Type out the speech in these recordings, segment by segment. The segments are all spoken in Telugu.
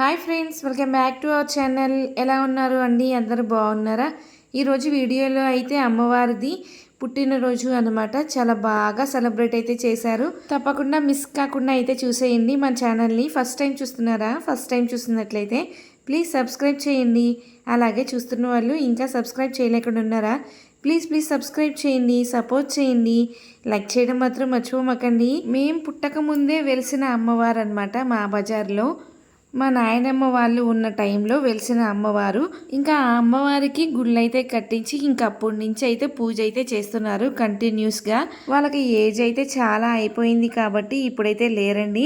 Hi friends, welcome back to our channel. ఎలా ఉన్నారు అండి? అందరూ బాగున్నారా? ఈరోజు వీడియోలో అయితే అమ్మవారిది పుట్టినరోజు అనమాట. చాలా బాగా సెలబ్రేట్ అయితే చేశారు. తప్పకుండా మిస్ కాకుండా అయితే చూసేయండి మన ఛానల్ని. ఫస్ట్ టైం చూస్తున్నారా? ఫస్ట్ టైం చూస్తున్నట్లయితే ప్లీజ్ సబ్స్క్రైబ్ చేయండి. అలాగే చూస్తున్న వాళ్ళు ఇంకా సబ్స్క్రైబ్ చేయలేకుండా ఉన్నారా? ప్లీజ్ సబ్స్క్రైబ్ చేయండి, సపోర్ట్ చేయండి, లైక్ చేయడం మాత్రం మర్చిపోమకండి. మేము పుట్టక ముందే వెలిసిన అమ్మవారు అనమాట. మా బజార్లో మా నాయనమ్మ వాళ్ళు ఉన్న టైంలో వెలిసిన అమ్మవారు. ఇంకా ఆ అమ్మవారికి గుళ్ళు అయితే కట్టించి ఇంకా అప్పటి నుంచి అయితే పూజ అయితే చేస్తున్నారు కంటిన్యూస్గా. వాళ్ళకి ఏజ్ అయితే చాలా అయిపోయింది కాబట్టి ఇప్పుడైతే లేరండి.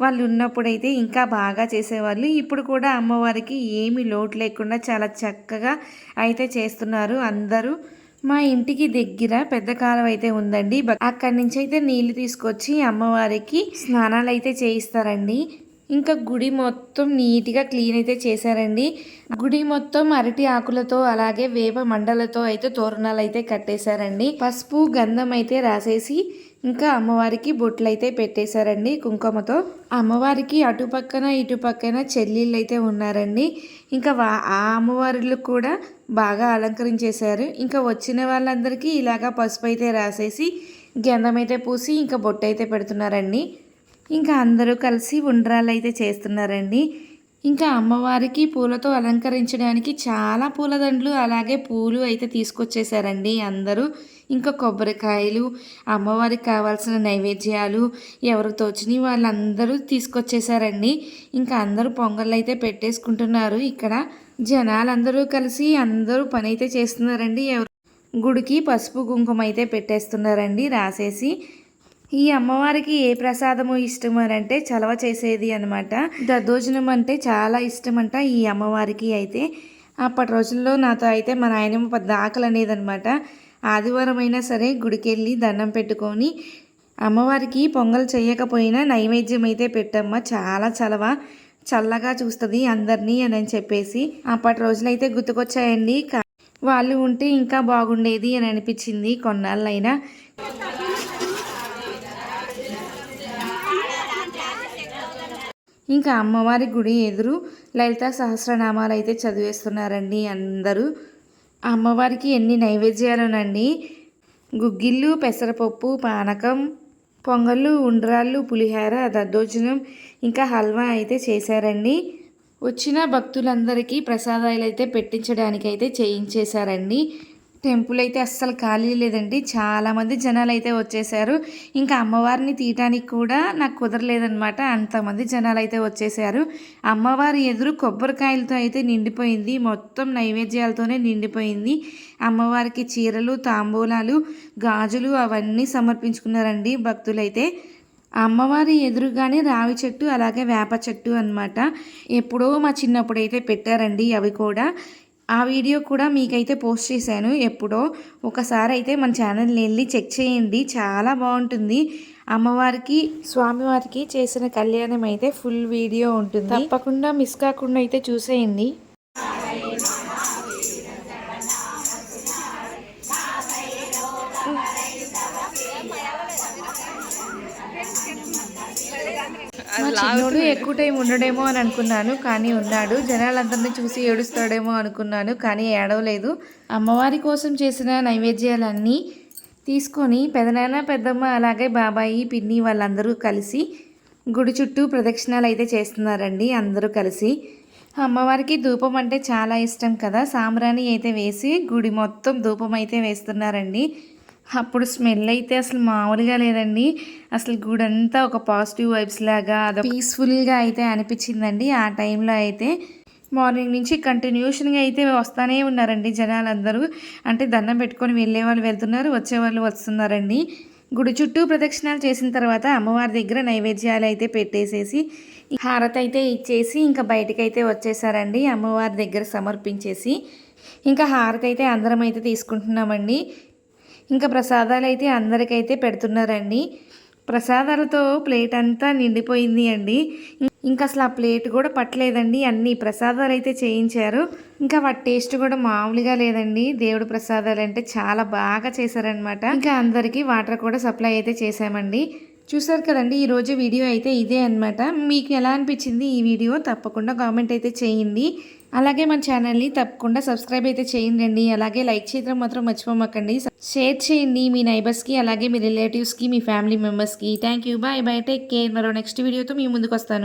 వాళ్ళు ఉన్నప్పుడైతే ఇంకా బాగా చేసేవాళ్ళు. ఇప్పుడు కూడా అమ్మవారికి ఏమీ లోటు లేకుండా చాలా చక్కగా అయితే చేస్తున్నారు అందరూ. మా ఇంటికి దగ్గర పెద్ద కాలువ అయితే ఉందండి. అక్కడి నుంచి అయితే నీళ్లు తీసుకొచ్చి అమ్మవారికి స్నానాలు అయితే చేయిస్తారండి. ఇంకా గుడి మొత్తం నీట్గా క్లీన్ అయితే చేశారండి. గుడి మొత్తం అరటి ఆకులతో అలాగే వేప మండలతో అయితే తోరణాలు అయితే కట్టేశారండి. పసుపు గంధం అయితే రాసేసి ఇంకా అమ్మవారికి బొట్లు అయితే పెట్టేశారండి కుంకుమతో. అమ్మవారికి అటుపక్కన ఇటుపక్కన చెల్లెళ్ళు అయితే ఉన్నారండి. ఇంకా ఆ అమ్మవారిలు కూడా బాగా అలంకరించేశారు. ఇంకా వచ్చిన వాళ్ళందరికీ ఇలాగా పసుపు అయితే రాసేసి గంధం అయితే పూసి ఇంకా బొట్టు అయితే పెడుతున్నారండి. ఇంకా అందరూ కలిసి ఉండ్రాలు అయితే చేస్తున్నారండి. ఇంకా అమ్మవారికి పూలతో అలంకరించడానికి చాలా పూలదండలు అలాగే పూలు అయితే తీసుకొచ్చేసారండి అందరూ. ఇంకా కొబ్బరికాయలు, అమ్మవారికి కావాల్సిన నైవేద్యాలు ఎవరు తోచిని వాళ్ళందరూ తీసుకొచ్చేసారండి. ఇంకా అందరూ పొంగళ్ళు అయితే పెట్టేసుకుంటున్నారు. ఇక్కడ జనాలందరూ కలిసి అందరూ పని అయితే చేస్తున్నారండి. ఎవరు గుడికి పసుపు కుంకుమ అయితే పెట్టేస్తున్నారండి రాసేసి. ఈ అమ్మవారికి ఏ ప్రసాదము ఇష్టం అని అంటే చలవ చేసేది అనమాట. దద్దోజనం అంటే చాలా ఇష్టం అంట ఈ అమ్మవారికి అయితే. అప్పటి రోజుల్లో నాతో అయితే మా నాయనమ్మ పెద్ద ఆకలి అనేది అనమాట. ఆదివారం అయినా సరే గుడికి వెళ్ళి దండం పెట్టుకొని అమ్మవారికి పొంగల్ చేయకపోయినా నైవేద్యం అయితే పెట్టమ్మ, చాలా చల్లగా చూస్తుంది అందరినీ అని చెప్పేసి అప్పటి రోజులైతే గుర్తుకొచ్చాయండి. వాళ్ళు ఉంటే ఇంకా బాగుండేది అని అనిపించింది కొన్నాళ్ళైనా. ఇంకా అమ్మవారి గుడి ఎదురు లలితా సహస్రనామాలు అయితే చదివేస్తున్నారండి అందరూ. అమ్మవారికి ఎన్ని నైవేద్యాలునండి. గుగ్గిళ్ళు, పెసరపప్పు, పానకం, పొంగళ్ళు, ఉండ్రాళ్ళు, పులిహోర, దద్దోజనం ఇంకా హల్వా అయితే చేశారండి. వచ్చిన భక్తులందరికీ ప్రసాదాలు అయితే పెట్టించడానికి అయితే చేయించేశారండి. టెంపుల్ అయితే అస్సలు ఖాళీ లేదండి. చాలామంది జనాలు అయితే వచ్చేసారు. ఇంకా అమ్మవారిని తీయటానికి కూడా నాకు కుదరలేదనమాట. అంతమంది జనాలు అయితే వచ్చేసారు. అమ్మవారి ఎదురు కొబ్బరికాయలతో అయితే నిండిపోయింది. మొత్తం నైవేద్యాలతోనే నిండిపోయింది. అమ్మవారికి చీరలు, తాంబూలాలు, గాజులు అవన్నీ సమర్పించుకున్నారండి భక్తులైతే. అమ్మవారి ఎదురుగానే రావి చెట్టు అలాగే వేప చెట్టు అనమాట. ఎప్పుడో మా చిన్నప్పుడైతే పెట్టారండి అవి కూడా. ఆ వీడియో కూడా మీకైతే పోస్ట్ చేశాను ఎప్పుడో. ఒకసారి అయితే మన ఛానల్ని వెళ్ళి చెక్ చేయండి, చాలా బాగుంటుంది. అమ్మవారికి స్వామివారికి చేసిన కళ్యాణం అయితే ఫుల్ వీడియో ఉంటుంది. తప్పకుండా మిస్ కాకుండా అయితే చూసేయండి. మా చిన్నోడు ఎక్కువ టైం ఉండడేమో అని అనుకున్నాను, కానీ ఉన్నాడు. జనాలందరినీ చూసి ఏడుస్తాడేమో అనుకున్నాను, కానీ ఏడవలేదు. అమ్మవారి కోసం చేసిన నైవేద్యాలన్నీ తీసుకొని పెదనాన్న, పెద్దమ్మ అలాగే బాబాయి, పిన్ని వాళ్ళందరూ కలిసి గుడి చుట్టూ ప్రదక్షిణాలు అయితే చేస్తున్నారండి అందరూ కలిసి. అమ్మవారికి ధూపం అంటే చాలా ఇష్టం కదా. సాంబ్రాణి అయితే వేసి గుడి మొత్తం ధూపం అయితే వేస్తున్నారండి. అప్పుడు స్మెల్ అయితే అసలు మామూలుగా లేదండి. అసలు గుడంతా ఒక పాజిటివ్ వైబ్స్ లాగా అది పీస్ఫుల్గా అయితే అనిపించిందండి. ఆ టైంలో అయితే మార్నింగ్ నుంచి కంటిన్యూషన్గా అయితే వస్తూనే ఉన్నారండి జనాలందరూ. అంటే దండం పెట్టుకొని వెళ్ళే వాళ్ళు వెళ్తున్నారు, వచ్చేవాళ్ళు వస్తున్నారండి. గుడి చుట్టూ ప్రదక్షిణాలు చేసిన తర్వాత అమ్మవారి దగ్గర నైవేద్యాలు అయితే పెట్టేసేసి హారతి అయితే ఇచ్చేసి ఇంకా బయటకైతే వచ్చేసారండి. అమ్మవారి దగ్గర సమర్పించేసి ఇంకా హారతి అయితే అందరం అయితే తీసుకుంటున్నామండి. ఇంకా ప్రసాదాలు అయితే అందరికైతే పెడుతున్నారండి. ప్రసాదాలతో ప్లేట్ అంతా నిండిపోయింది అండి. ఇంకా అసలు ఆ ప్లేట్ కూడా పట్టలేదండి. అన్ని ప్రసాదాలు అయితే చేయించారు. ఇంకా వాటి టేస్ట్ కూడా మామూలుగా లేదండి. దేవుడు ప్రసాదాలు అంటే చాలా బాగా చేశారనమాట. ఇంకా అందరికీ వాటర్ కూడా సప్లై అయితే చేసామండి. చూసారు కదండి ఈరోజు వీడియో అయితే ఇదే అనమాట. మీకు ఎలా అనిపించింది ఈ వీడియో తప్పకుండా కామెంట్ అయితే చేయండి. అలాగే మన ఛానల్ని తప్పకుండా సబ్స్క్రైబ్ అయితే చేయండి. అలాగే లైక్ చేయడం మాత్రం మర్చిపోమాకండి. షేర్ చేయండి మీ నైబర్స్కి, అలాగే మీ రిలేటివ్స్కి, మీ ఫ్యామిలీ మెంబర్స్కి. Thank you, bye bye, take care. మరో నెక్స్ట్ వీడియోతో మీ ముందుకు వస్తాను.